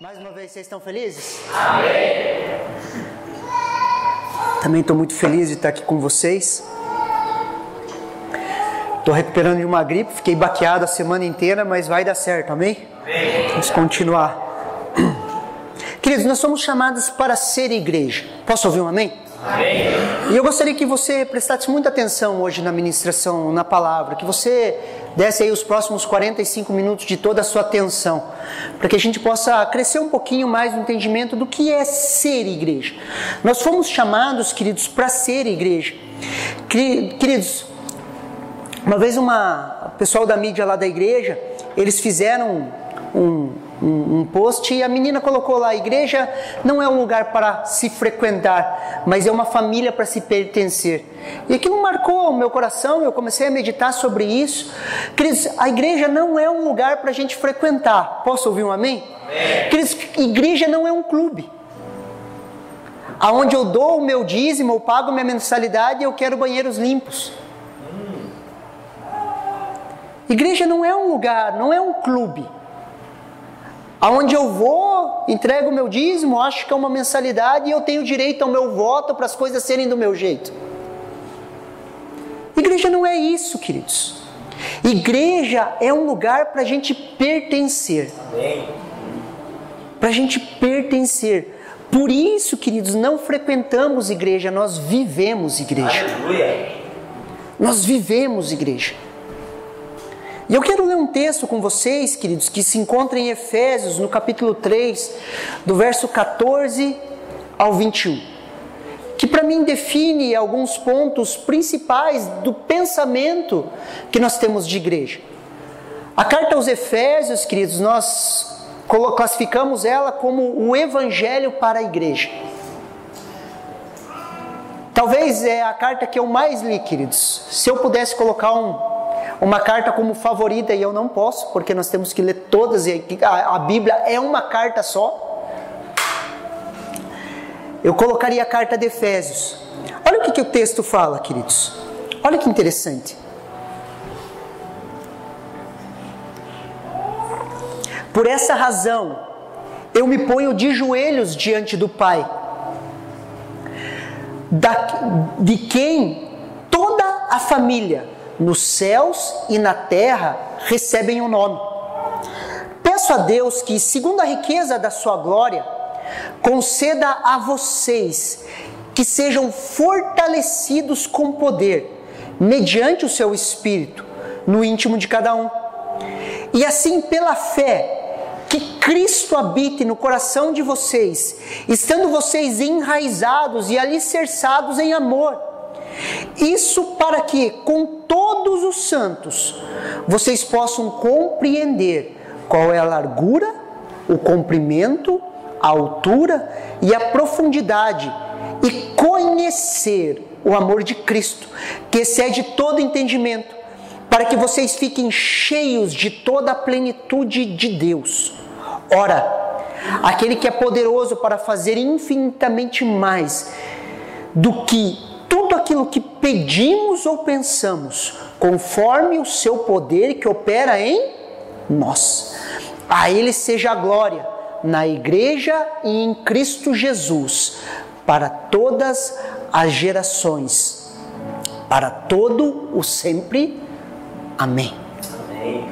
Mais uma vez, vocês estão felizes? Amém! Também estou muito feliz de estar aqui com vocês. Estou recuperando de uma gripe, fiquei baqueado a semana inteira, mas vai dar certo, amém? Amém. Vamos continuar. Queridos, nós somos chamados para ser igreja. Posso ouvir um amém? Amém. E eu gostaria que você prestasse muita atenção hoje na ministração, na palavra, que você desse aí os próximos 45 minutos de toda a sua atenção, para que a gente possa crescer um pouquinho mais no entendimento do que é ser igreja. Nós fomos chamados, queridos, para ser igreja. Queridos, uma vez o pessoal da mídia lá da igreja, eles fizeram um post e a menina colocou lá: a igreja não é um lugar para se frequentar, mas é uma família para se pertencer. E aquilo marcou o meu coração, eu comecei a meditar sobre isso. Queridos, a igreja não é um lugar para a gente frequentar. Posso ouvir um amém? Amém. Queridos, igreja não é um clube aonde eu dou o meu dízimo, eu pago minha mensalidade e eu quero banheiros limpos. Igreja não é um lugar, não é um clube aonde eu vou, entrego o meu dízimo, acho que é uma mensalidade e eu tenho direito ao meu voto para as coisas serem do meu jeito. Igreja não é isso, queridos. Igreja é um lugar para a gente pertencer. Para a gente pertencer. Por isso, queridos, não frequentamos igreja, nós vivemos igreja. Aleluia. Nós vivemos igreja. E eu quero ler um texto com vocês, queridos, que se encontra em Efésios, no capítulo 3, do verso 14 ao 21, que para mim define alguns pontos principais do pensamento que nós temos de igreja. A carta aos Efésios, queridos, nós classificamos ela como o evangelho para a igreja. Talvez é a carta que eu mais li, queridos. Se eu pudesse colocar uma carta como favorita, e eu não posso, porque nós temos que ler todas, e a Bíblia é uma carta só, eu colocaria a carta de Efésios. Olha o que o texto fala, queridos. Olha que interessante. Por essa razão, eu me ponho de joelhos diante do Pai, de quem toda a família nos céus e na terra recebem o nome. Peço a Deus que, segundo a riqueza da sua glória, conceda a vocês que sejam fortalecidos com poder, mediante o seu Espírito, no íntimo de cada um. E assim, pela fé, que Cristo habite no coração de vocês, estando vocês enraizados e alicerçados em amor. Isso para que, com todos os santos, vocês possam compreender qual é a largura, o comprimento, a altura e a profundidade, e conhecer o amor de Cristo, que excede todo entendimento, para que vocês fiquem cheios de toda a plenitude de Deus. Ora, aquele que é poderoso para fazer infinitamente mais do que tudo aquilo que pedimos ou pensamos, conforme o seu poder que opera em nós. A Ele seja a glória na igreja e em Cristo Jesus, para todas as gerações, para todo o sempre. Amém. Amém.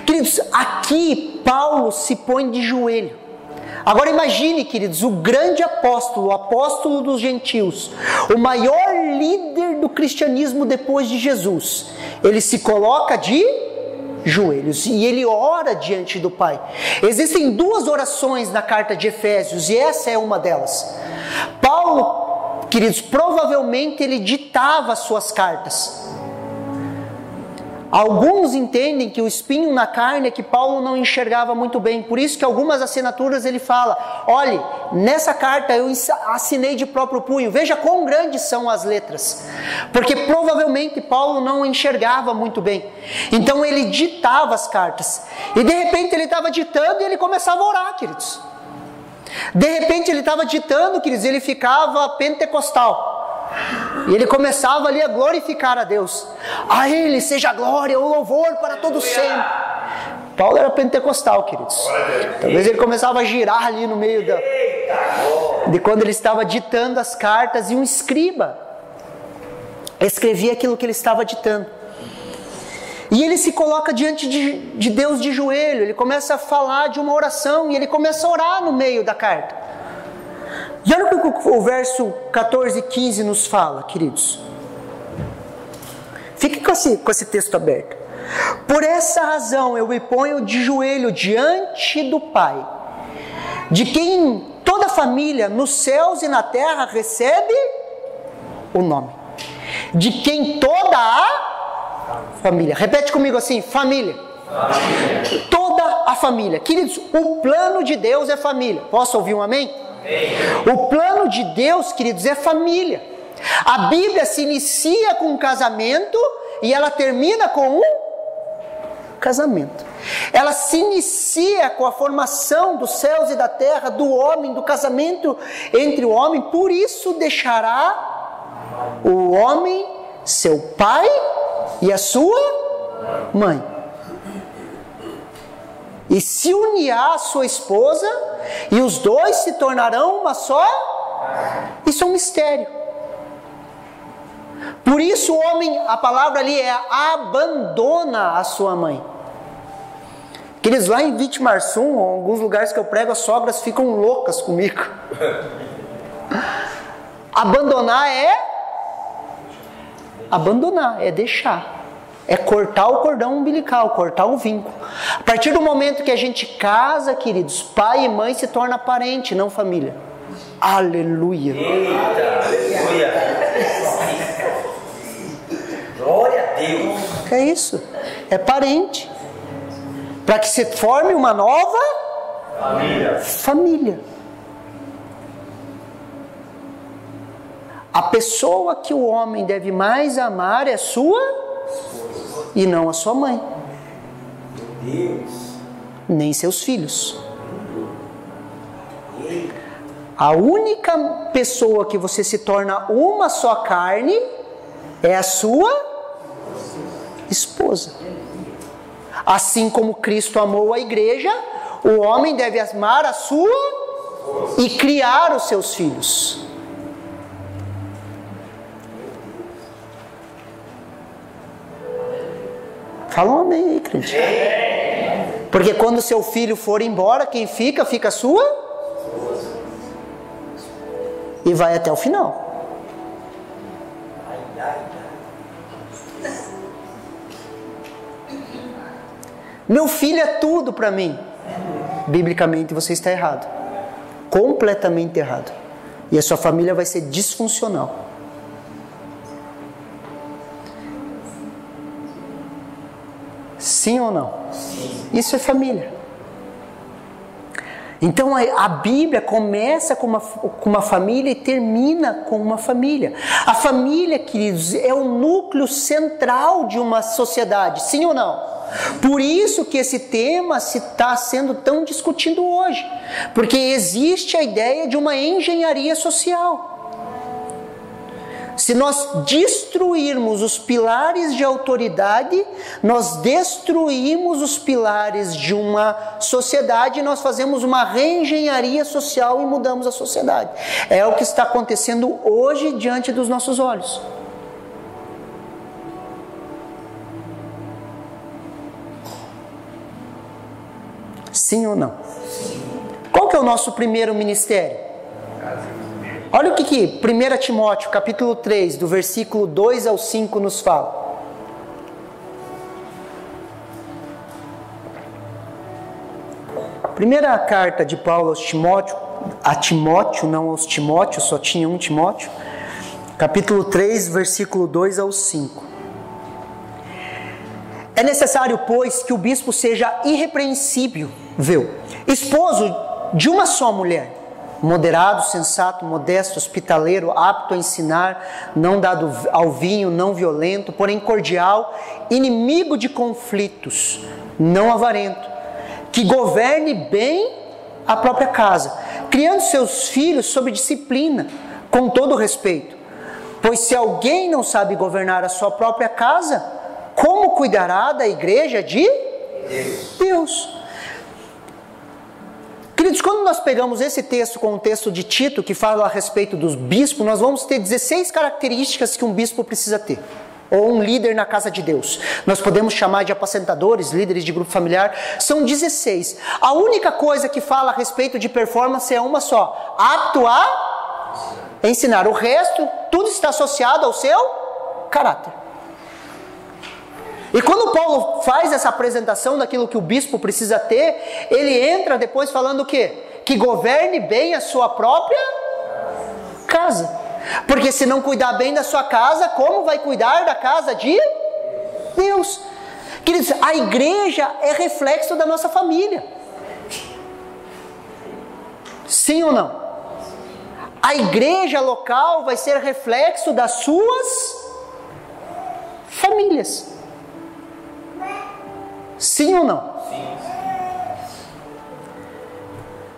Queridos, aqui Paulo se põe de joelho. Agora imagine, queridos, o grande apóstolo, o apóstolo dos gentios, o maior líder do cristianismo depois de Jesus. Ele se coloca de joelhos e ele ora diante do Pai. Existem duas orações na carta de Efésios e essa é uma delas. Paulo, queridos, provavelmente ele ditava as suas cartas. Alguns entendem que o espinho na carne é que Paulo não enxergava muito bem, por isso que algumas assinaturas ele fala: olhe, nessa carta eu assinei de próprio punho, veja quão grandes são as letras, porque provavelmente Paulo não enxergava muito bem, então ele ditava as cartas, e de repente ele estava ditando e ele começava a orar, queridos. De repente ele estava ditando, queridos, ele ficava pentecostal. E ele começava ali a glorificar a Deus. A Ele seja a glória, o louvor para todo sempre. Paulo era pentecostal, queridos. Talvez ele começava a girar ali no meio de quando ele estava ditando as cartas, e um escriba escrevia aquilo que ele estava ditando. E ele se coloca diante de Deus de joelho, ele começa a falar de uma oração, e ele começa a orar no meio da carta. E olha o que o verso 14 e 15 nos fala, queridos. Fique com esse texto aberto. Por essa razão eu me ponho de joelho diante do Pai, de quem toda a família nos céus e na terra recebe o nome. De quem toda a família. Repete comigo assim, família. Toda a família. Queridos, o plano de Deus é família. Posso ouvir um amém? O plano de Deus, queridos, é família. A Bíblia se inicia com um casamento e ela termina com um casamento. Ela se inicia com a formação dos céus e da terra, do homem, do casamento entre o homem. Por isso deixará o homem seu pai e a sua mãe, e se unirá à sua esposa, e os dois se tornarão uma só. Isso é um mistério. Por isso o homem, a palavra ali é abandona a sua mãe. Queridos, lá em Vitimarsum, em alguns lugares que eu prego, as sogras ficam loucas comigo. Abandonar é deixar. É cortar o cordão umbilical, cortar o vínculo. A partir do momento que a gente casa, queridos, pai e mãe se torna parente, não família. Aleluia. Eita, aleluia. Glória a Deus. É isso. É parente. Para que se forme uma nova família. A pessoa que o homem deve mais amar é sua e não a sua mãe, nem seus filhos. A única pessoa que você se torna uma só carne é a sua esposa. Assim como Cristo amou a igreja, o homem deve amar a sua e criar os seus filhos. Fala um amém aí, crente. Porque quando seu filho for embora, quem fica, fica a sua e vai até o final. Meu filho é tudo para mim. Biblicamente você está errado. Completamente errado. E a sua família vai ser disfuncional. Sim ou não? Sim. Isso é família. Então a Bíblia começa com uma família e termina com uma família. A família, queridos, é o núcleo central de uma sociedade. Sim ou não? Por isso que esse tema está sendo tão discutido hoje. Porque existe a ideia de uma engenharia social. Se nós destruirmos os pilares de autoridade, nós destruímos os pilares de uma sociedade, nós fazemos uma reengenharia social e mudamos a sociedade. É o que está acontecendo hoje diante dos nossos olhos. Sim ou não? Qual que é o nosso primeiro ministério? Olha o que 1 Timóteo, capítulo 3, do versículo 2 ao 5 nos fala. Primeira carta de Paulo aos Timóteo, a Timóteo, não aos Timóteos, só tinha um Timóteo. Capítulo 3, versículo 2 ao 5. É necessário, pois, que o bispo seja irrepreensível, esposo de uma só mulher, moderado, sensato, modesto, hospitaleiro, apto a ensinar, não dado ao vinho, não violento, porém cordial, inimigo de conflitos, não avarento, que governe bem a própria casa, criando seus filhos sob disciplina, com todo respeito. Pois se alguém não sabe governar a sua própria casa, como cuidará da igreja de Deus. Queridos, quando nós pegamos esse texto com o texto de Tito, que fala a respeito dos bispos, nós vamos ter 16 características que um bispo precisa ter. Ou um líder na casa de Deus. Nós podemos chamar de apacentadores, líderes de grupo familiar. São 16. A única coisa que fala a respeito de performance é uma só. Apto a ensinar. O resto, tudo está associado ao seu caráter. E quando Paulo faz essa apresentação daquilo que o bispo precisa ter, ele entra depois falando o quê? Que governe bem a sua própria casa. Porque se não cuidar bem da sua casa, como vai cuidar da casa de Deus? Queridos, a igreja é reflexo da nossa família. Sim ou não? A igreja local vai ser reflexo das suas famílias. Sim ou não? Sim.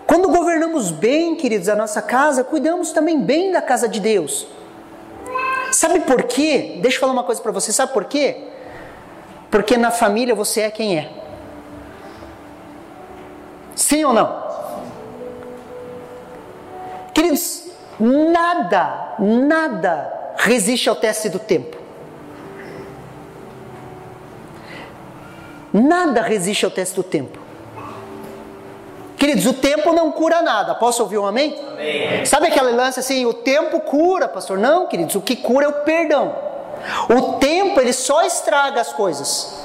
Quando governamos bem, queridos, a nossa casa, cuidamos também bem da casa de Deus. Sabe por quê? Deixa eu falar uma coisa para você. Sabe por quê? Porque na família você é quem é. Sim ou não? Queridos, nada resiste ao teste do tempo. Nada resiste ao teste do tempo. Queridos, o tempo não cura nada. Posso ouvir um amém? Amém. Sabe aquele lance assim, o tempo cura, pastor? Não, queridos, o que cura é o perdão. O tempo, ele só estraga as coisas.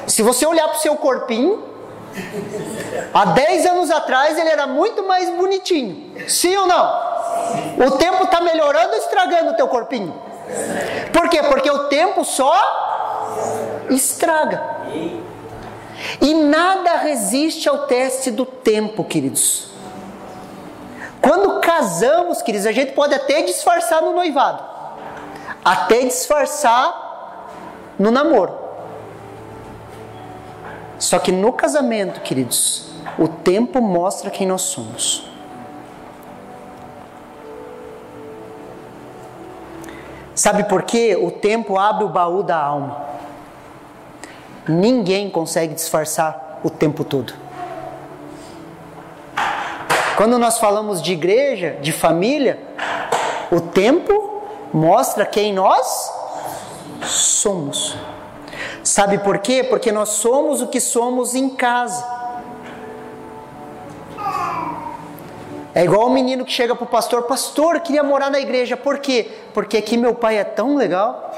Se você olhar para o seu corpinho, há 10 anos atrás ele era muito mais bonitinho. Sim ou não? O tempo está melhorando ou estragando o teu corpinho? Por quê? Porque o tempo só estraga. E nada resiste ao teste do tempo, queridos. Quando casamos, queridos, a gente pode até disfarçar no noivado, até disfarçar no namoro. Só que no casamento, queridos, o tempo mostra quem nós somos. Sabe por quê? O tempo abre o baú da alma. Ninguém consegue disfarçar o tempo todo. Quando nós falamos de igreja, de família, o tempo mostra quem nós somos. Sabe por quê? Porque nós somos o que somos em casa. É igual o menino que chega para o pastor: pastor, eu queria morar na igreja. Por quê? Porque aqui meu pai é tão legal.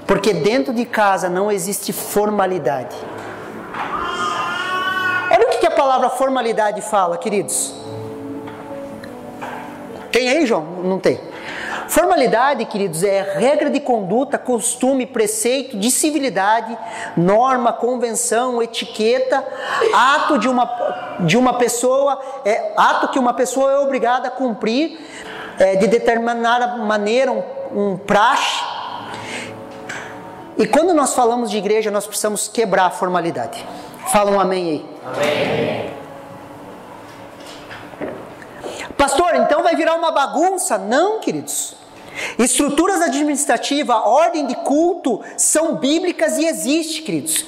Porque dentro de casa não existe formalidade. Olha o que a palavra formalidade fala, queridos. Tem aí, João? Não tem. Formalidade, queridos, é regra de conduta, costume, preceito de civilidade, norma, convenção, etiqueta, ato de uma pessoa, ato que uma pessoa é obrigada a cumprir, de determinada maneira, um praxe. E quando nós falamos de igreja, nós precisamos quebrar a formalidade. Fala um amém aí. Amém. Pastor, então vai virar uma bagunça? Não, queridos. Estruturas administrativas, ordem de culto são bíblicas e existem, queridos.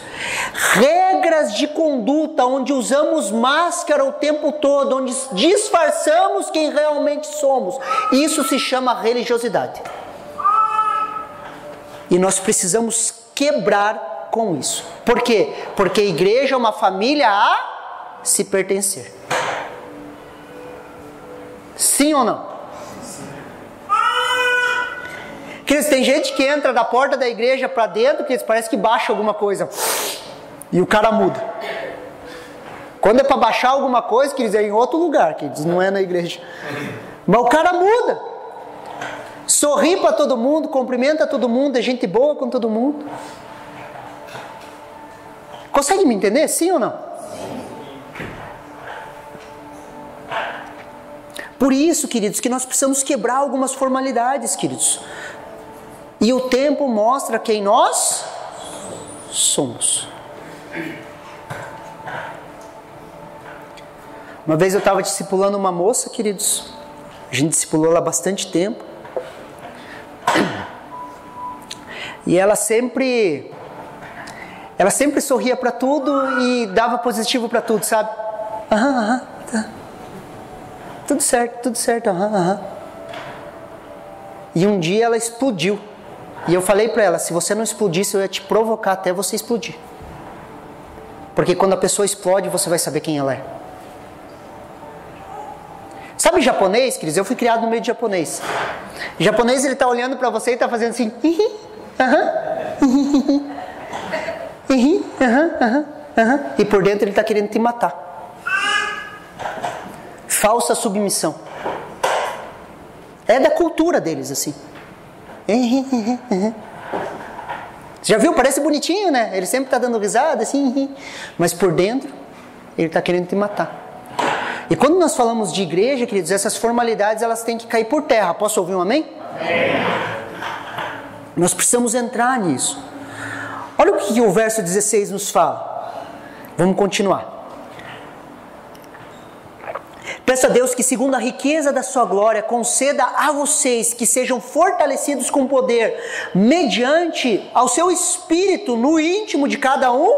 Regras de conduta onde usamos máscara o tempo todo, onde disfarçamos quem realmente somos. Isso se chama religiosidade. E nós precisamos quebrar com isso. Por quê? Porque a igreja é uma família a se pertencer. Sim ou não? Queridos, tem gente que entra da porta da igreja para dentro, que parece que baixa alguma coisa. E o cara muda. Quando é para baixar alguma coisa, queridos, é em outro lugar, queridos, não é na igreja. Mas o cara muda. Sorri para todo mundo, cumprimenta todo mundo, é gente boa com todo mundo. Consegue me entender? Sim ou não? Por isso, queridos, que nós precisamos quebrar algumas formalidades, queridos. E o tempo mostra quem nós somos. Uma vez eu estava discipulando uma moça, queridos. A gente discipulou ela há bastante tempo. E ela sempre sorria para tudo e dava positivo para tudo, sabe? Tá. Tudo certo, E um dia ela explodiu. E eu falei para ela, se você não explodisse, eu ia te provocar até você explodir. Porque quando a pessoa explode, você vai saber quem ela é. Sabe japonês, queridos? Eu fui criado no meio de japonês. O japonês, ele tá olhando para você e tá fazendo assim. E por dentro ele tá querendo te matar. Falsa submissão. É da cultura deles, assim. Já viu? Parece bonitinho, né? Ele sempre está dando risada, assim. Mas por dentro, ele está querendo te matar. E quando nós falamos de igreja, queridos, essas formalidades, elas têm que cair por terra. Posso ouvir um amém? Amém. Nós precisamos entrar nisso. Olha o que o verso 16 nos fala. Vamos continuar. Peço a Deus que, segundo a riqueza da sua glória, conceda a vocês que sejam fortalecidos com poder, mediante ao seu Espírito no íntimo de cada um.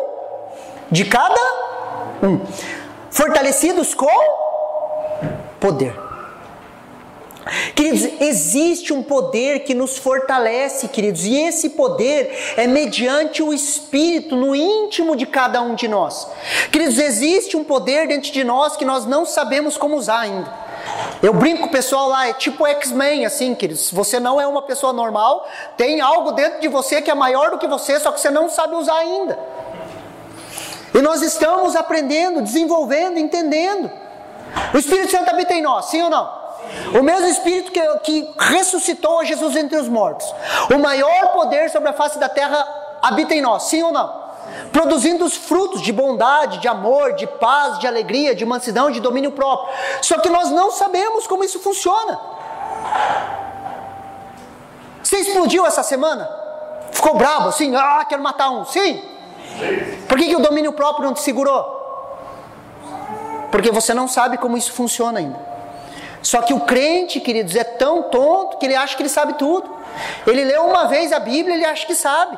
Fortalecidos com poder. Queridos, existe um poder que nos fortalece, queridos, e esse poder é mediante o Espírito no íntimo de cada um de nós. Queridos, existe um poder dentro de nós que nós não sabemos como usar ainda. Eu brinco com o pessoal lá, é tipo X-Men, assim, queridos. Você não é uma pessoa normal, tem algo dentro de você que é maior do que você, só que você não sabe usar ainda. E nós estamos aprendendo, desenvolvendo, entendendo. O Espírito Santo habita em nós, sim ou não? O mesmo Espírito que ressuscitou a Jesus entre os mortos. O maior poder sobre a face da terra habita em nós, sim ou não? Produzindo os frutos de bondade, de amor, de paz, de alegria, de mansidão, de domínio próprio. Só que nós não sabemos como isso funciona. Você explodiu essa semana? Ficou bravo assim? Quero matar um. Sim? Por que o domínio próprio não te segurou? Porque você não sabe como isso funciona ainda. Só que o crente, queridos, é tão tonto que ele acha que ele sabe tudo. Ele leu uma vez a Bíblia, ele acha que sabe.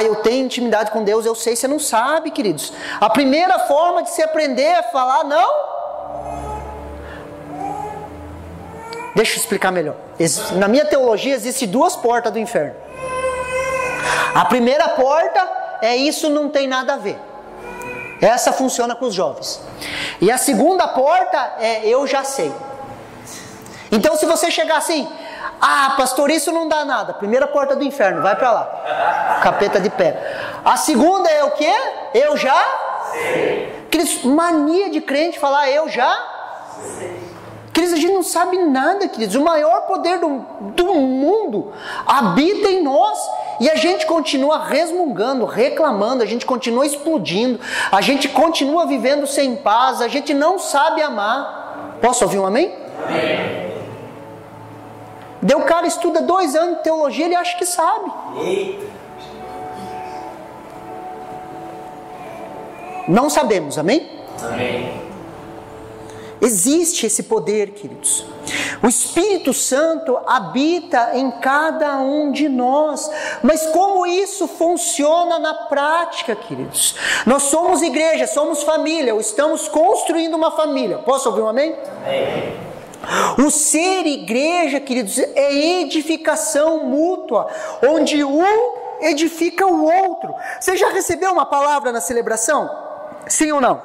Eu tenho intimidade com Deus, eu sei. Você não sabe, queridos. A primeira forma de se aprender é falar não. Deixa eu explicar melhor. Na minha teologia existem duas portas do inferno. A primeira porta é isso não tem nada a ver. Essa funciona com os jovens. E a segunda porta é eu já sei. Então se você chegar assim, pastor, isso não dá nada. Primeira porta do inferno, vai para lá. Capeta de pé. A segunda é o quê? Eu já sei. Queridos, mania de crente falar eu já sei. Queridos, a gente não sabe nada, queridos. O maior poder do mundo habita em nós. E a gente continua resmungando, reclamando, a gente continua explodindo, a gente continua vivendo sem paz, a gente não sabe amar. Posso ouvir um amém? Amém. O cara estuda 2 anos de teologia, ele acha que sabe. Eita. Não sabemos, amém? Amém. Existe esse poder, queridos. O Espírito Santo habita em cada um de nós. Mas como isso funciona na prática, queridos? Nós somos igreja, somos família, ou estamos construindo uma família. Posso ouvir um amém? Amém. O ser igreja, queridos, é edificação mútua, onde um edifica o outro. Você já recebeu uma palavra na celebração? Sim ou não?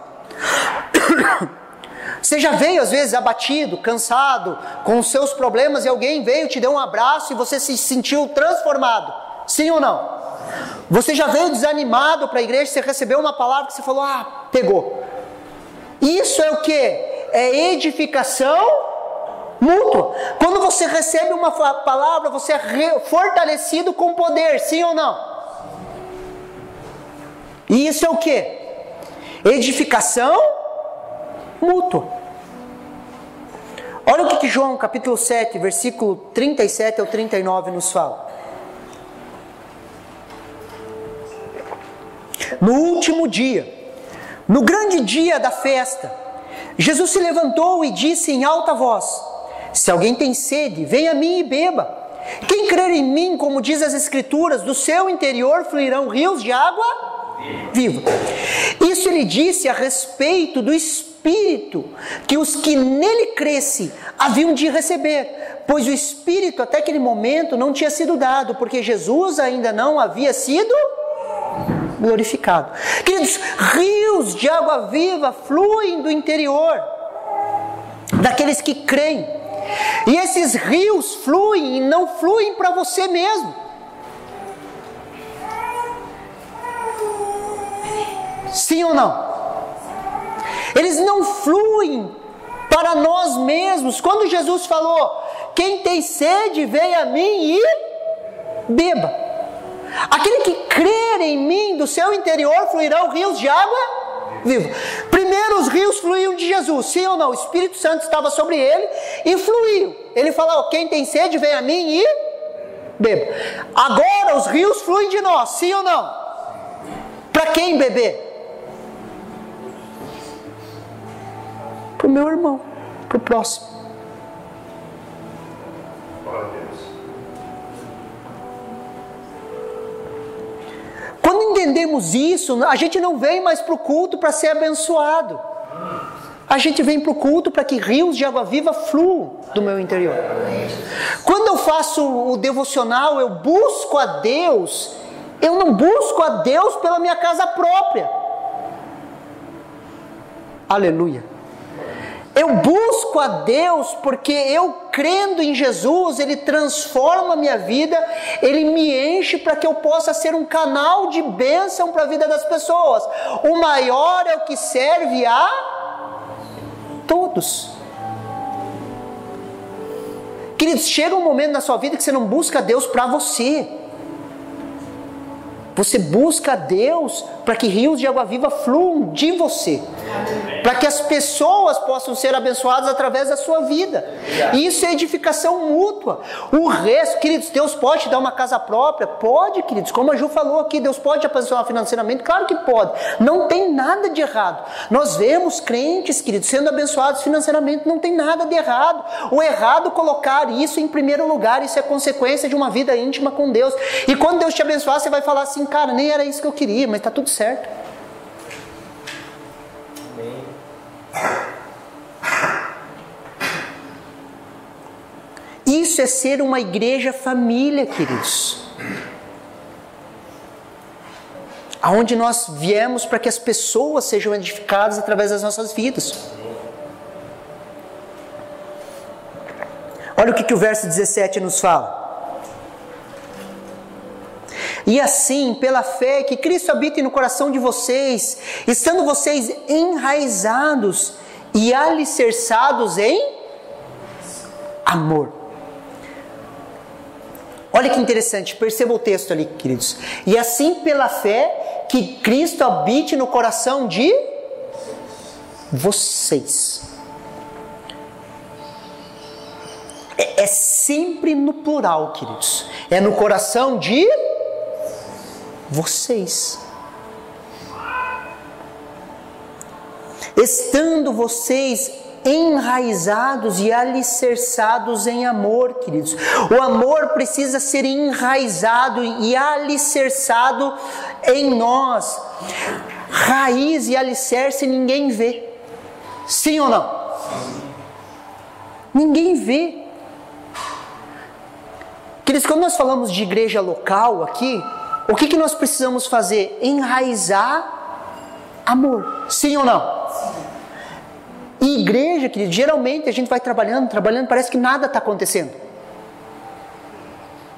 Você já veio às vezes abatido, cansado, com os seus problemas, e alguém veio, te deu um abraço e você se sentiu transformado. Sim ou não? Você já veio desanimado para a igreja, você recebeu uma palavra que você falou, pegou. Isso é o que? É edificação mútua. Quando você recebe uma palavra, você é fortalecido com poder, sim ou não? E isso é o que? Edificação mútua. Olha o que João capítulo 7, versículo 37 ao 39 nos fala. No último dia, no grande dia da festa, Jesus se levantou e disse em alta voz: se alguém tem sede, venha a mim e beba. Quem crer em mim, como diz as Escrituras, do seu interior fluirão rios de água viva. Isso ele disse a respeito do Espírito que os que nele crescem haviam de receber, pois o Espírito até aquele momento não tinha sido dado, porque Jesus ainda não havia sido glorificado. Queridos, rios de água viva fluem do interior daqueles que creem. E esses rios fluem e não fluem para você mesmo. Sim ou não? Eles não fluem para nós mesmos. Quando Jesus falou, quem tem sede, venha a mim e beba. Aquele que crer em mim, do seu interior fluirão rios de água viva. Primeiro os rios fluíam de Jesus, sim ou não? O Espírito Santo estava sobre ele e fluiu. Ele falou, quem tem sede, venha a mim e beba. Agora os rios fluem de nós, sim ou não? Para quem beber? Para o meu irmão, para o próximo. Quando entendemos isso, a gente não vem mais para o culto para ser abençoado. A gente vem para o culto para que rios de água viva fluam do meu interior. Quando eu faço o devocional, eu busco a Deus. Eu não busco a Deus pela minha casa própria. Aleluia. Eu busco a Deus porque eu, crendo em Jesus, Ele transforma a minha vida, Ele me enche para que eu possa ser um canal de bênção para a vida das pessoas. O maior é o que serve a todos. Queridos, chega um momento na sua vida que você não busca a Deus para você. Você busca a Deus para que rios de água viva fluam de você. Para que as pessoas possam ser abençoadas através da sua vida. E isso é edificação mútua. O resto, queridos, Deus pode te dar uma casa própria? Pode, queridos. Como a Ju falou aqui, Deus pode te abençoar financeiramente? Claro que pode. Não tem nada de errado. Nós vemos crentes, queridos, sendo abençoados financeiramente. Não tem nada de errado. O errado é colocar isso em primeiro lugar. Isso é consequência de uma vida íntima com Deus. E quando Deus te abençoar, você vai falar assim, cara, nem era isso que eu queria, mas está tudo certo. Isso é ser uma igreja família, queridos. Aonde nós viemos para que as pessoas sejam edificadas através das nossas vidas. Olha o que o verso 17 nos fala. E assim, pela fé, que Cristo habite no coração de vocês, estando vocês enraizados e alicerçados em amor. Olha que interessante, perceba o texto ali, queridos. E assim, pela fé, que Cristo habite no coração de vocês. É sempre no plural, queridos. É no coração de vocês. Estando vocês enraizados e alicerçados em amor, queridos. O amor precisa ser enraizado e alicerçado em nós. Raiz e alicerce ninguém vê. Sim ou não? Ninguém vê. Queridos, quando nós falamos de igreja local aqui, o que nós precisamos fazer? Enraizar amor. Sim ou não? E igreja, querido, geralmente a gente vai trabalhando, parece que nada está acontecendo.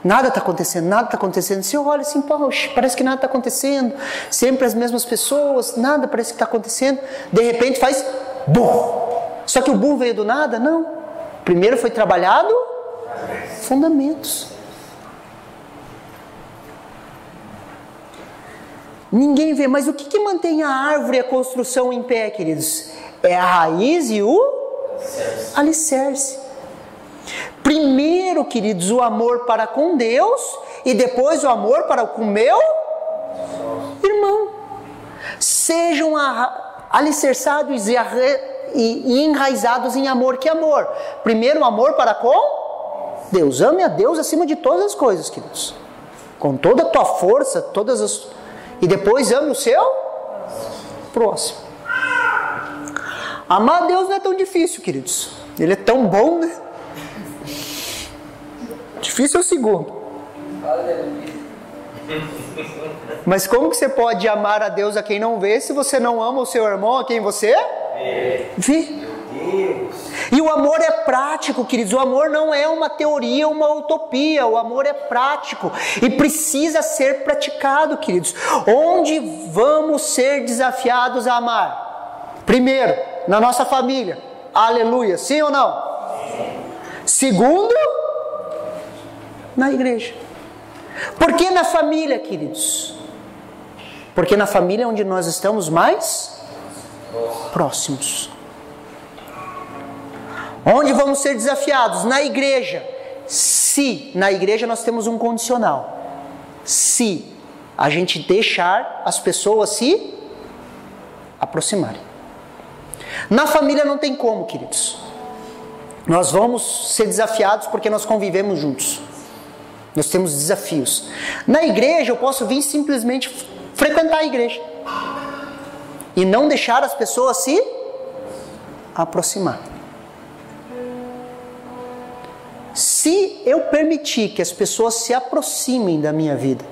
Nada está acontecendo. Você olha assim, poxa, parece que nada está acontecendo. Sempre as mesmas pessoas, nada parece que está acontecendo. De repente faz bum. Só que o bum veio do nada? Não. Primeiro foi trabalhado fundamentos. Ninguém vê, mas o que mantém a árvore e a construção em pé, queridos? É a raiz e o alicerce. Primeiro, queridos, o amor para com Deus e depois o amor para com o meu irmão. Sejam alicerçados e enraizados em amor. Que amor? Primeiro o amor para com Deus. Ame a Deus acima de todas as coisas, queridos. Com toda a tua força, e depois ame o seu próximo. Amar a Deus não é tão difícil, queridos. Ele é tão bom, né? Difícil é o segundo. Mas como que você pode amar a Deus a quem não vê, se você não ama o seu irmão a quem você vê? E o amor é prático, queridos. O amor não é uma teoria, uma utopia. O amor é prático e precisa ser praticado, queridos. Onde vamos ser desafiados a amar? Primeiro, na nossa família. Aleluia. Sim ou não? Segundo, na igreja. Por que na família, queridos? Porque na família é onde nós estamos mais próximos. Onde vamos ser desafiados? Na igreja. Se na igreja nós temos um condicional. Se a gente deixar as pessoas se aproximarem. Na família não tem como, queridos. Nós vamos ser desafiados porque nós convivemos juntos. Nós temos desafios. Na igreja eu posso vir simplesmente frequentar a igreja. E não deixar as pessoas se aproximar. Se eu permitir que as pessoas se aproximem da minha vida,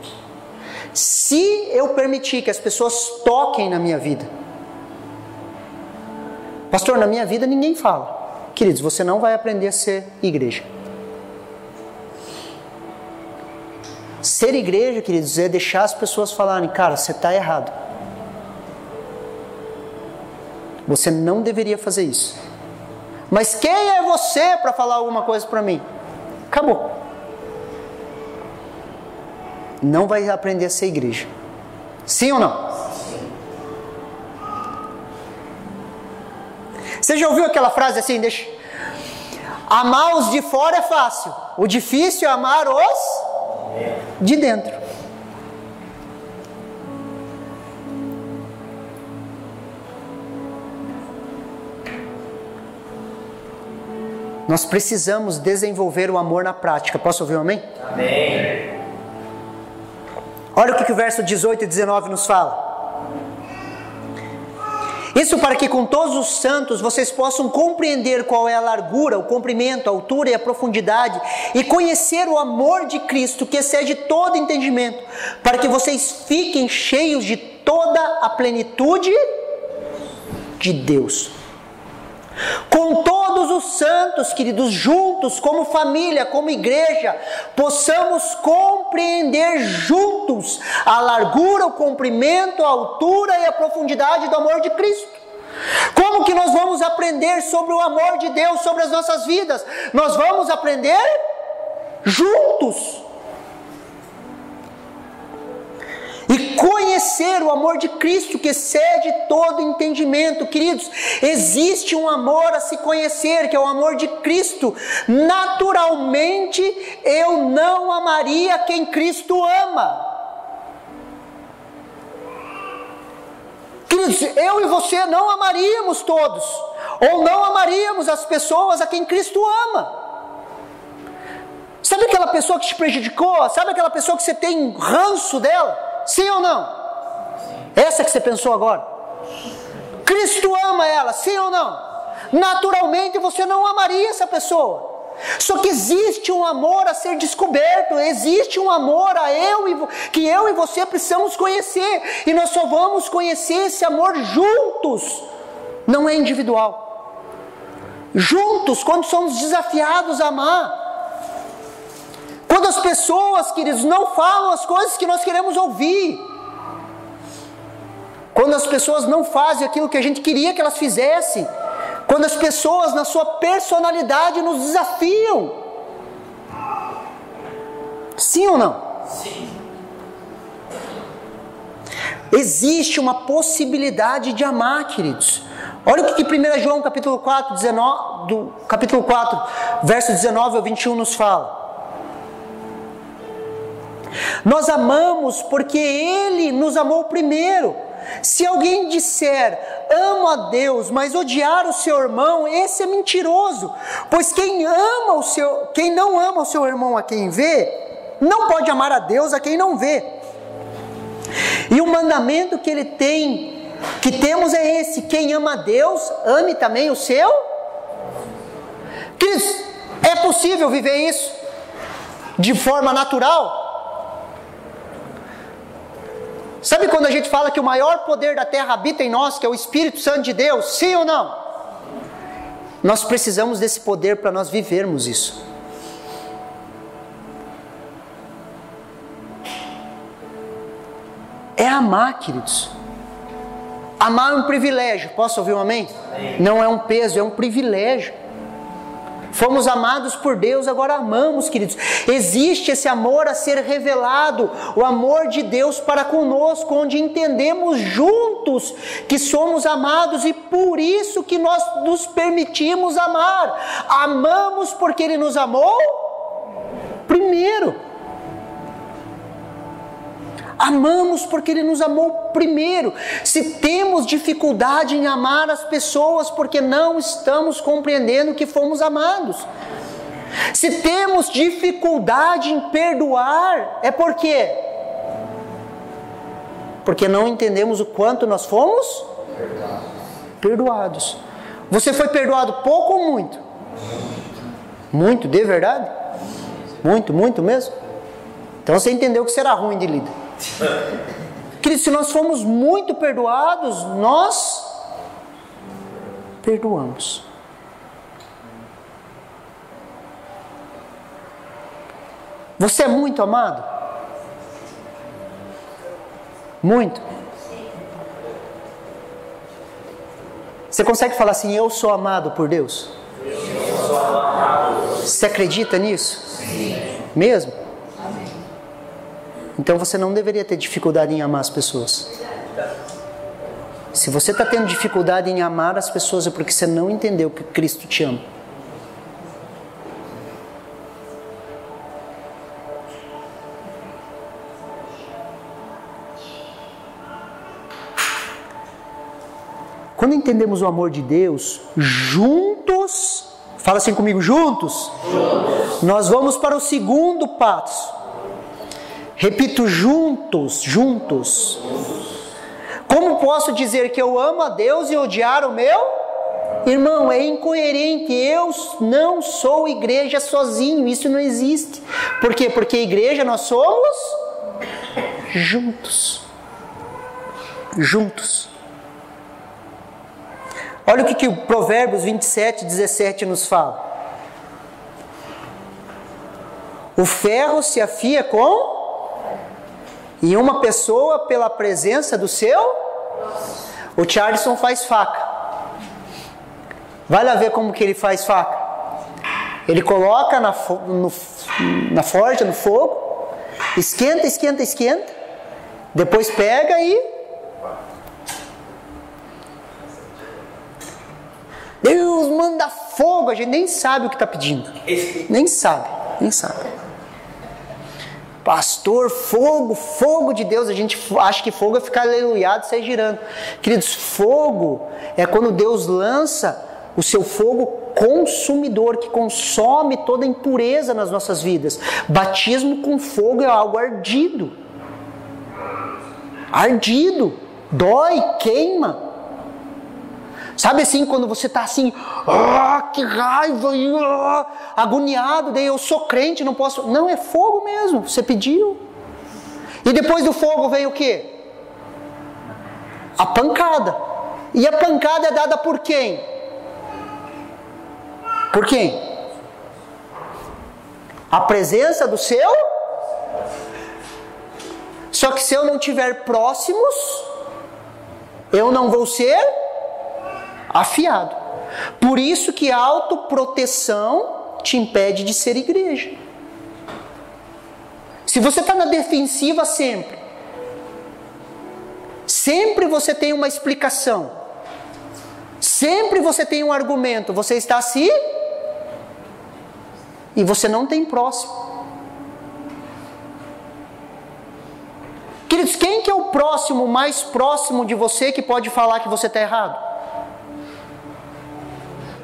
se eu permitir que as pessoas toquem na minha vida, pastor, na minha vida ninguém fala. Queridos, você não vai aprender a ser igreja. Ser igreja, queridos, é deixar as pessoas falarem, cara, você está errado. Você não deveria fazer isso. Mas quem é você para falar alguma coisa para mim? Acabou. Não vai aprender a ser igreja. Sim ou não? Você já ouviu aquela frase assim? Amar os de fora é fácil. O difícil é amar os de dentro. Nós precisamos desenvolver o amor na prática. Posso ouvir um amém? Amém. Olha o que o verso 18 e 19 nos fala. Isso para que com todos os santos vocês possam compreender qual é a largura, o comprimento, a altura e a profundidade, e conhecer o amor de Cristo que excede todo entendimento, para que vocês fiquem cheios de toda a plenitude de Deus. Com todos os santos, queridos, juntos, como família, como igreja, possamos compreender juntos a largura, o comprimento, a altura e a profundidade do amor de Cristo. Como que nós vamos aprender sobre o amor de Deus sobre as nossas vidas? Nós vamos aprender juntos. E conhecer o amor de Cristo que excede todo entendimento. Queridos, existe um amor a se conhecer, que é o amor de Cristo. Naturalmente, eu não amaria quem Cristo ama. Queridos, eu e você não amaríamos todos, ou não amaríamos as pessoas a quem Cristo ama. Sabe aquela pessoa que te prejudicou? Sabe aquela pessoa que você tem ranço dela? Sim ou não? Essa que você pensou agora. Cristo ama ela, sim ou não? Naturalmente você não amaria essa pessoa. Só que existe um amor a ser descoberto. Existe um amor que eu e você precisamos conhecer. E nós só vamos conhecer esse amor juntos. Não é individual. Juntos, quando somos desafiados a amar. Quando as pessoas, queridos, não falam as coisas que nós queremos ouvir. Quando as pessoas não fazem aquilo que a gente queria que elas fizessem. Quando as pessoas, na sua personalidade, nos desafiam. Sim ou não? Sim. Existe uma possibilidade de amar, queridos. Olha o que 1 João capítulo 4, verso 19 ao 21 nos fala. Nós amamos porque Ele nos amou primeiro. Se alguém disser, amo a Deus, mas odiar o seu irmão, esse é mentiroso. Pois quem não ama o seu irmão a quem vê, não pode amar a Deus a quem não vê. E o mandamento que temos é esse: quem ama a Deus, ame também o seu. Queridos, é possível viver isso de forma natural? Sabe quando a gente fala que o maior poder da terra habita em nós, que é o Espírito Santo de Deus? Sim ou não? Nós precisamos desse poder para nós vivermos isso. É amar, queridos. Amar é um privilégio. Posso ouvir um amém? Não é um peso, é um privilégio. Fomos amados por Deus, agora amamos, queridos. Existe esse amor a ser revelado, o amor de Deus para conosco, onde entendemos juntos que somos amados e por isso que nós nos permitimos amar. Amamos porque Ele nos amou primeiro. Amamos porque Ele nos amou primeiro. Se temos dificuldade em amar as pessoas porque não estamos compreendendo que fomos amados. Se temos dificuldade em perdoar, é por quê? Porque não entendemos o quanto nós fomos perdoados. Você foi perdoado pouco ou muito? Muito, de verdade? Muito, muito mesmo? Então você entendeu que será ruim de lida. Queridos, se nós fomos muito perdoados, nós perdoamos. Você é muito amado? Muito? Você consegue falar assim, eu sou amado por Deus? Eu sou amado. Você acredita nisso? Sim. Mesmo? Então você não deveria ter dificuldade em amar as pessoas. Se você está tendo dificuldade em amar as pessoas, é porque você não entendeu que Cristo te ama. Quando entendemos o amor de Deus, juntos, fala assim comigo, juntos, nós vamos para o segundo passo. Repito, juntos, juntos. Como posso dizer que eu amo a Deus e odiar o meu irmão? É incoerente. Eu não sou igreja sozinho, isso não existe. Por quê? Porque igreja nós somos juntos. Juntos. Olha o que o Provérbios 27, 17 nos fala. O ferro se afia com... E uma pessoa pela presença do seu... O Charleston faz faca. Vai lá ver como que ele faz faca. Ele coloca na forja, no fogo, esquenta, esquenta, esquenta, depois pega e... Deus manda fogo, a gente nem sabe o que está pedindo. Nem sabe, nem sabe. Pastor, fogo, fogo de Deus. A gente acha que fogo é ficar aleluiado e sair girando. Queridos, fogo é quando Deus lança o seu fogo consumidor, que consome toda a impureza nas nossas vidas. Batismo com fogo é algo ardido. Ardido, dói, queima. Sabe assim, quando você está assim, que raiva, agoniado, daí eu sou crente, não posso... Não, é fogo mesmo, você pediu. E depois do fogo veio o quê? A pancada. E a pancada é dada por quem? Por quem? A presença do seu? Só que se eu não tiver próximos, eu não vou ser... afiado. Por isso que a autoproteção te impede de ser igreja. Se você está na defensiva sempre você tem uma explicação, sempre você tem um argumento, você está assim e você não tem próximo. Queridos, quem que é o próximo, mais próximo de você que pode falar que você está errado?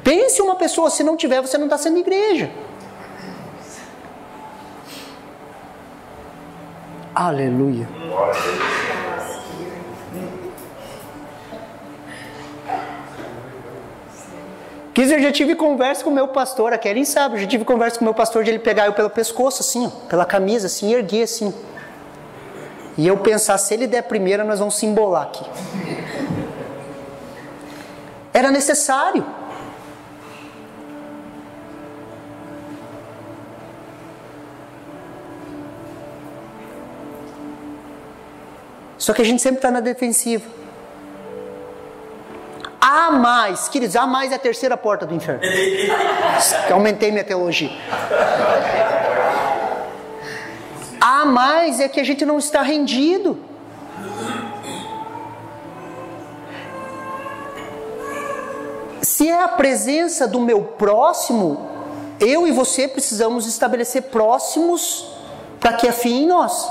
Pense uma pessoa, se não tiver, você não está sendo igreja. Aleluia. Eu já tive conversa com o meu pastor, a Keren sabe, eu já tive conversa com o meu pastor de ele pegar eu pelo pescoço, assim, ó, pela camisa, assim, e erguer assim. E eu pensar, se ele der primeiro, nós vamos se embolar aqui. Era necessário. Só que a gente sempre está na defensiva. Há mais, queridos, há mais é a terceira porta do inferno. Aumentei minha teologia. Há mais é que a gente não está rendido. Se é a presença do meu próximo, eu e você precisamos estabelecer próximos para que afiem em nós.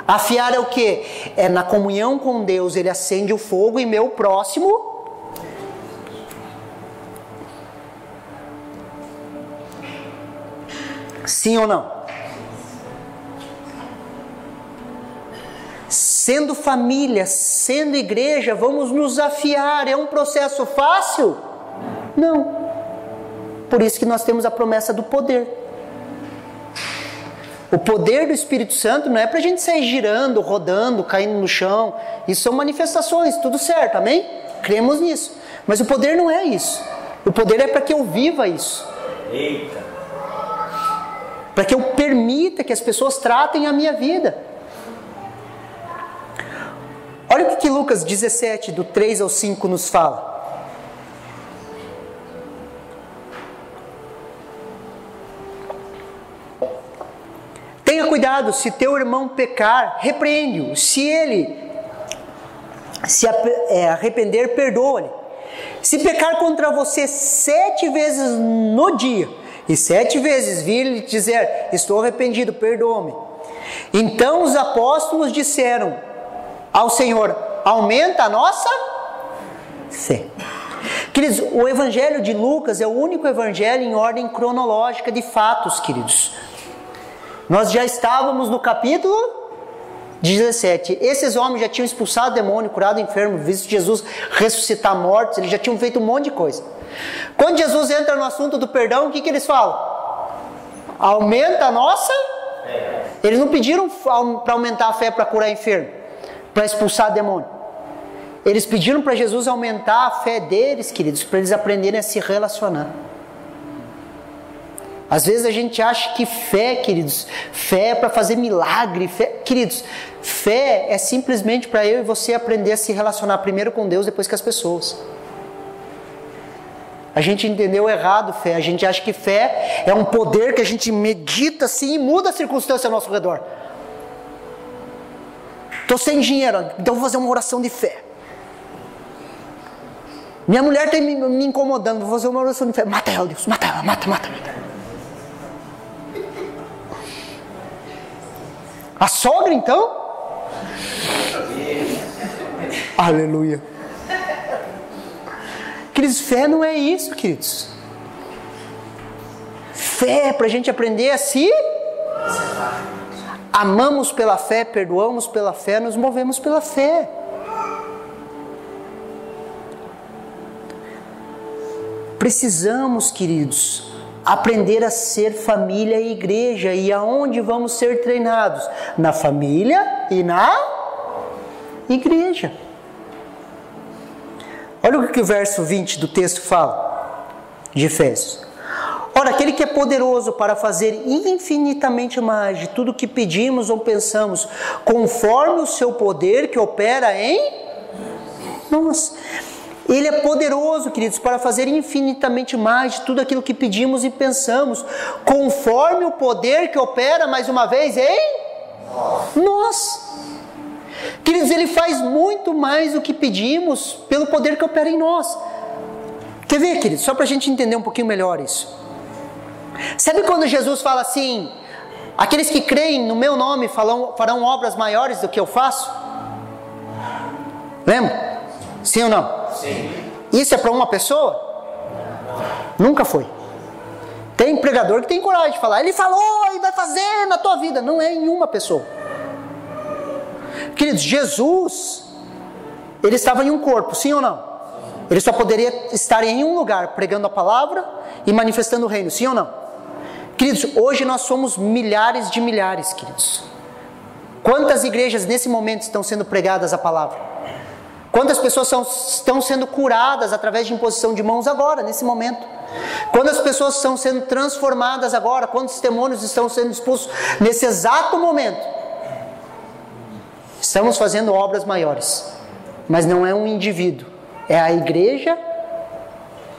Afiar é o quê? É na comunhão com Deus, ele acende o fogo e meu próximo... Sim ou não? Sendo família, sendo igreja, vamos nos afiar. É um processo fácil? Não. Por isso que nós temos a promessa do poder. O poder do Espírito Santo não é para a gente sair girando, rodando, caindo no chão. Isso são manifestações, tudo certo, amém? Cremos nisso. Mas o poder não é isso. O poder é para que eu viva isso. Eita. Para que eu permita que as pessoas tratem a minha vida. Olha o que Lucas 17, do 3 ao 5 nos fala. Tenha cuidado, se teu irmão pecar, repreende-o. Se ele se arrepender, perdoa-lhe. Se pecar contra você 7 vezes no dia, e 7 vezes vir lhe dizer, estou arrependido, perdoa-me. Então os apóstolos disseram ao Senhor, aumenta a nossa fé. Queridos, o evangelho de Lucas é o único evangelho em ordem cronológica de fatos, queridos. Nós já estávamos no capítulo 17. Esses homens já tinham expulsado demônio, curado enfermo, visto Jesus ressuscitar mortos, eles já tinham feito um monte de coisa. Quando Jesus entra no assunto do perdão, o que eles falam? Aumenta a nossa? Eles não pediram para aumentar a fé para curar enfermo, para expulsar demônio. Eles pediram para Jesus aumentar a fé deles, queridos, para eles aprenderem a se relacionar. Às vezes a gente acha que fé, queridos, fé é para fazer milagre. Queridos, fé é simplesmente para eu e você aprender a se relacionar primeiro com Deus, depois com as pessoas. A gente entendeu errado fé. A gente acha que fé é um poder que a gente medita assim e muda a circunstância ao nosso redor. Estou sem dinheiro, então vou fazer uma oração de fé. Minha mulher está me incomodando, vou fazer uma oração de fé. Mata ela, Deus, mata ela, mata. A sogra então? Aleluia. Queridos, fé não é isso, queridos. Fé é para a gente aprender a se... Amamos pela fé, perdoamos pela fé, nos movemos pela fé. Precisamos, queridos, aprender a ser família e igreja. E aonde vamos ser treinados? Na família e na igreja. Olha o que o verso 20 do texto fala, de Efésios. Ora, aquele que é poderoso para fazer infinitamente mais de tudo que pedimos ou pensamos, conforme o seu poder que opera em nós. Ele é poderoso, queridos, para fazer infinitamente mais de tudo aquilo que pedimos e pensamos, conforme o poder que opera, mais uma vez, em nós. Queridos, Ele faz muito mais do que pedimos pelo poder que opera em nós. Quer ver, queridos? Só para a gente entender um pouquinho melhor isso. Sabe quando Jesus fala assim, Aqueles que creem no meu nome farão obras maiores do que eu faço? Lembra? Sim ou não? Sim. Isso é para uma pessoa? Nunca foi. Tem pregador que tem coragem de falar, ele falou e vai fazer na tua vida. Não é em uma pessoa. Queridos, Jesus, ele estava em um corpo, sim ou não? Ele só poderia estar em um lugar, pregando a palavra e manifestando o reino, sim ou não? Queridos, hoje nós somos milhares de milhares, queridos. Quantas igrejas nesse momento estão sendo pregadas a palavra? Quantas pessoas estão sendo curadas através de imposição de mãos agora, nesse momento? Quantas pessoas estão sendo transformadas agora? Quantos demônios estão sendo expulsos nesse exato momento? Estamos fazendo obras maiores, mas não é um indivíduo, é a igreja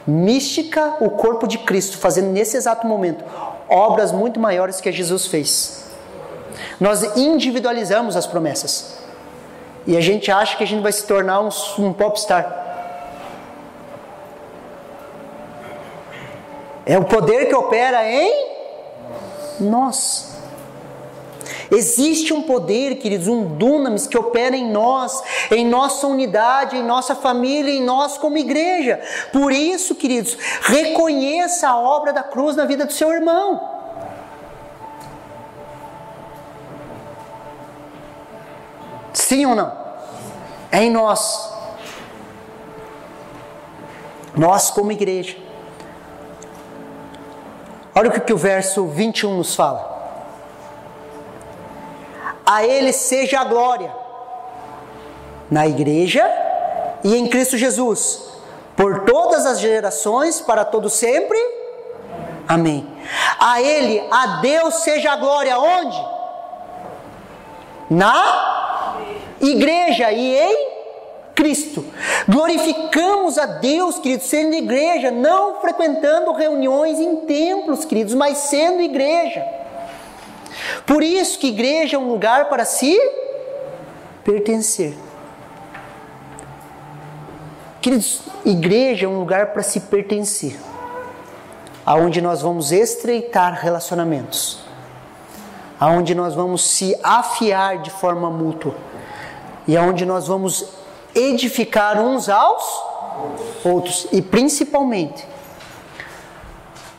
mística, o corpo de Cristo, fazendo nesse exato momento obras muito maiores que Jesus fez. Nós individualizamos as promessas e a gente acha que a gente vai se tornar um popstar. É o poder que opera em nós. Existe um poder, queridos, um dunamis que opera em nós, em nossa unidade, em nossa família, em nós como igreja. Por isso, queridos, reconheça a obra da cruz na vida do seu irmão. Sim ou não? É em nós. Nós como igreja. Olha o que o verso 21 nos fala. A Ele seja a glória na igreja e em Cristo Jesus, por todas as gerações, para todo sempre. Amém. A Ele, a Deus seja a glória onde? Na igreja e em Cristo. Glorificamos a Deus, queridos, sendo igreja, não frequentando reuniões em templos, queridos, mas sendo igreja. Por isso que igreja é um lugar para se pertencer. Queridos, igreja é um lugar para se pertencer, aonde nós vamos estreitar relacionamentos, aonde nós vamos se afiar de forma mútua e aonde nós vamos edificar uns aos outros e principalmente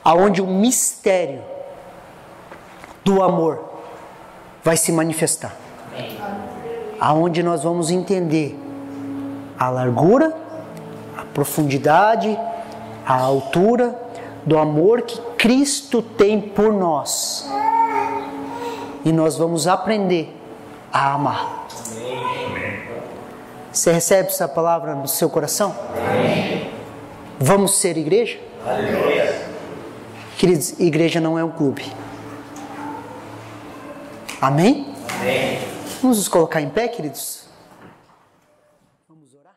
aonde o mistério do amor vai se manifestar. Aonde nós vamos entender a largura, a profundidade, a altura do amor que Cristo tem por nós. E nós vamos aprender a amar. Você recebe essa palavra no seu coração? Vamos ser igreja? Aleluia. Queridos, igreja não é um clube. Amém? Amém. Vamos nos colocar em pé, queridos? Vamos orar?